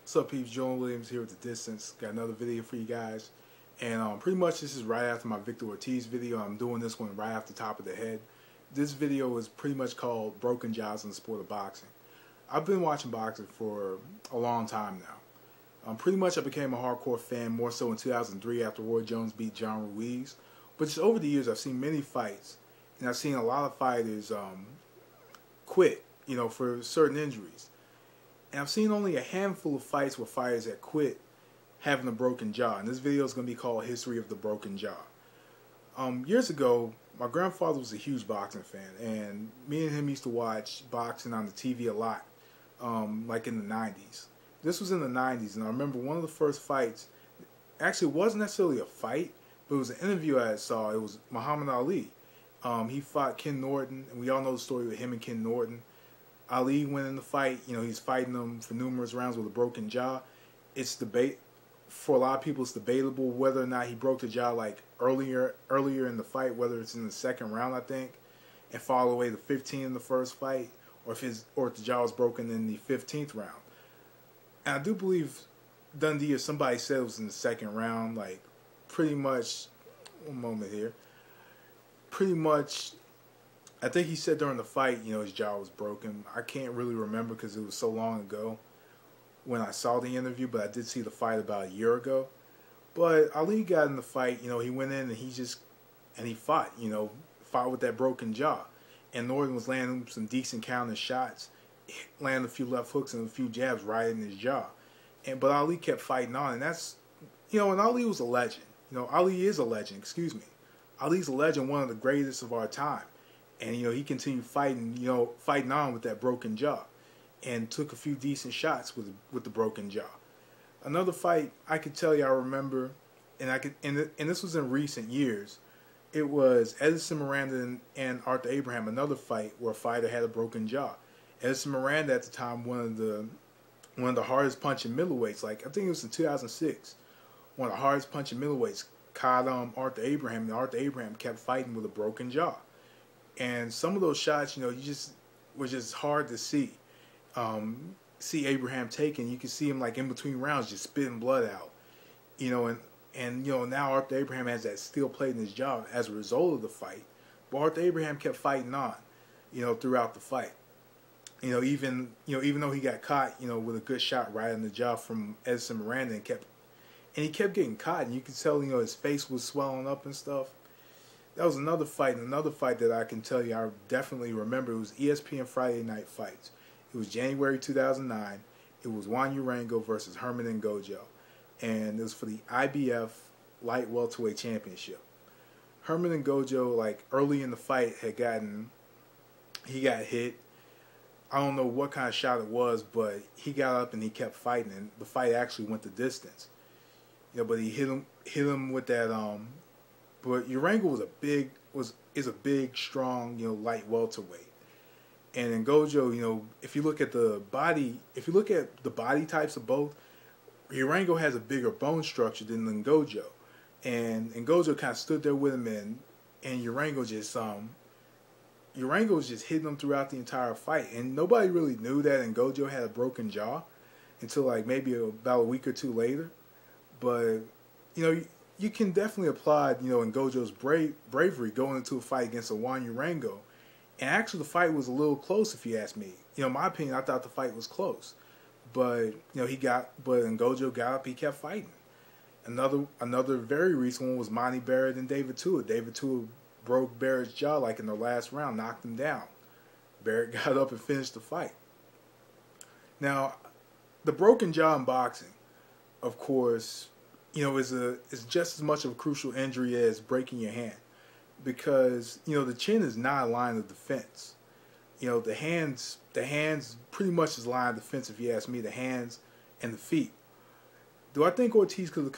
What's up, peeps? Joan Williams here with The Distance. Got another video for you guys. And pretty much this is right after my Victor Ortiz video. I'm doing this one right off the top of the head. This video is pretty much called Broken Jaws in the Sport of Boxing. I've been watching boxing for a long time now. Pretty much I became a hardcore fan more so in 2003 after Roy Jones beat John Ruiz. But just over the years I've seen many fights. And I've seen a lot of fighters quit, for certain injuries. And I've seen only a handful of fights with fighters that quit having a broken jaw. And this video is going to be called History of the Broken Jaw. Years ago, my grandfather was a huge boxing fan. And me and him used to watch boxing on the TV a lot, like in the 90s. This was in the 90s, and I remember one of the first fights, actually it wasn't necessarily a fight, but it was an interview I saw. It was Muhammad Ali. He fought Ken Norton, and we all know the story with him and Ken Norton. Ali went in the fight. He's fighting him for numerous rounds with a broken jaw. It's for a lot of people, it's debatable whether or not he broke the jaw like earlier in the fight, whether it's in the second round, I think, and fought all the way to 15 in the first fight, or if the jaw was broken in the 15th round. And I do believe Dundee or somebody said it was in the second round, like pretty much. One moment here. Pretty much, I think he said during the fight, his jaw was broken. I can't really remember because it was so long ago when I saw the interview, but I did see the fight about a year ago. But Ali got in the fight, he went in and he fought, fought with that broken jaw. And Norton was landing some decent counter shots, landing a few left hooks and a few jabs right in his jaw. But Ali kept fighting on, and that's, and Ali was a legend. Ali is a legend, excuse me. Ali's a legend, one of the greatest of our time. And, he continued fighting, fighting on with that broken jaw. And took a few decent shots with the broken jaw. Another fight I could tell you I remember, and this was in recent years, it was Edison Miranda and Arthur Abraham, another fight where a fighter had a broken jaw. Edison Miranda at the time, one of the hardest punching middleweights, like I think it was in 2006, one of the hardest punching middleweights, caught Arthur Abraham, and Arthur Abraham kept fighting with a broken jaw. And some of those shots, was just hard to see. See Abraham taking. You can see him like in between rounds just spitting blood out. And now Arthur Abraham has that steel plate in his jaw as a result of the fight. But Arthur Abraham kept fighting on, throughout the fight. Even though he got caught, with a good shot right in the jaw from Edison Miranda, and he kept getting caught, and you could tell, his face was swelling up and stuff. That was another fight that I can tell you I definitely remember. It was ESPN Friday Night Fights. It was January 2009. It was Juan Urango versus Herman Ngojo, and it was for the IBF Light Welterweight Championship. Herman Ngojo, like early in the fight, he got hit. I don't know what kind of shot it was, but he got up and he kept fighting, and the fight actually went the distance. But he hit him with that. But Urango is a big, strong, light welterweight. And Ngojo, if you look at the body types of both, Urango has a bigger bone structure than Ngojo. And Ngojo kind of stood there with him, and Urango was just hitting him throughout the entire fight. And nobody really knew that Ngojo had a broken jaw until like maybe about a week or two later. But, you can definitely applaud, Ngojo's bravery going into a fight against a Juan Urango. And actually the fight was a little close, if you ask me. In my opinion, I thought the fight was close. But, Ngojo got up, he kept fighting. Another very recent one was Monty Barrett and David Tua. David Tua broke Barrett's jaw like in the last round, knocked him down. Barrett got up and finished the fight. Now, the broken jaw in boxing, of course, is just as much of a crucial injury as breaking your hand, because the chin is not a line of defense. The hands pretty much is a line of defense, if you ask me. The hands and the feet. Do I think Ortiz could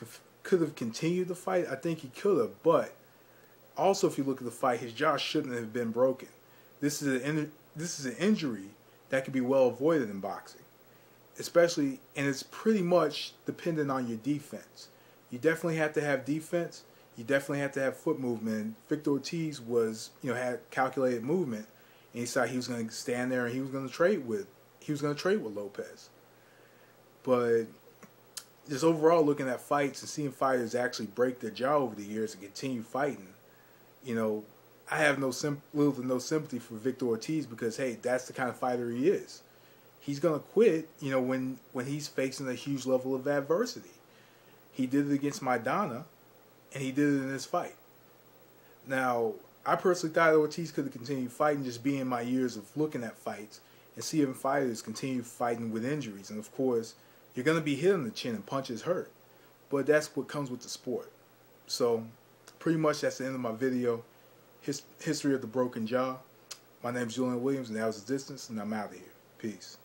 have continued the fight? I think he could have, but also if you look at the fight, his jaw shouldn't have been broken. This is an injury that could be well avoided in boxing, especially, and it's pretty much dependent on your defense. You definitely have to have defense. You definitely have to have foot movement. Victor Ortiz had calculated movement, and he decided he was going to stand there and he was going to trade with Lopez. But just overall looking at fights and seeing fighters actually break their jaw over the years and continue fighting, you know, I have little to no sympathy for Victor Ortiz because, hey, that's the kind of fighter he is. He's going to quit, you know, when he's facing a huge level of adversity. He did it against Maidana, and he did it in this fight. Now, I personally thought Ortiz could have continued fighting, just being my years of looking at fights and seeing fighters continue fighting with injuries. And, of course, you're going to be hit on the chin and punches hurt. But that's what comes with the sport. So, pretty much that's the end of my video. History of the broken jaw. My name is Julian Williams, and that was The Distance, and I'm out of here. Peace.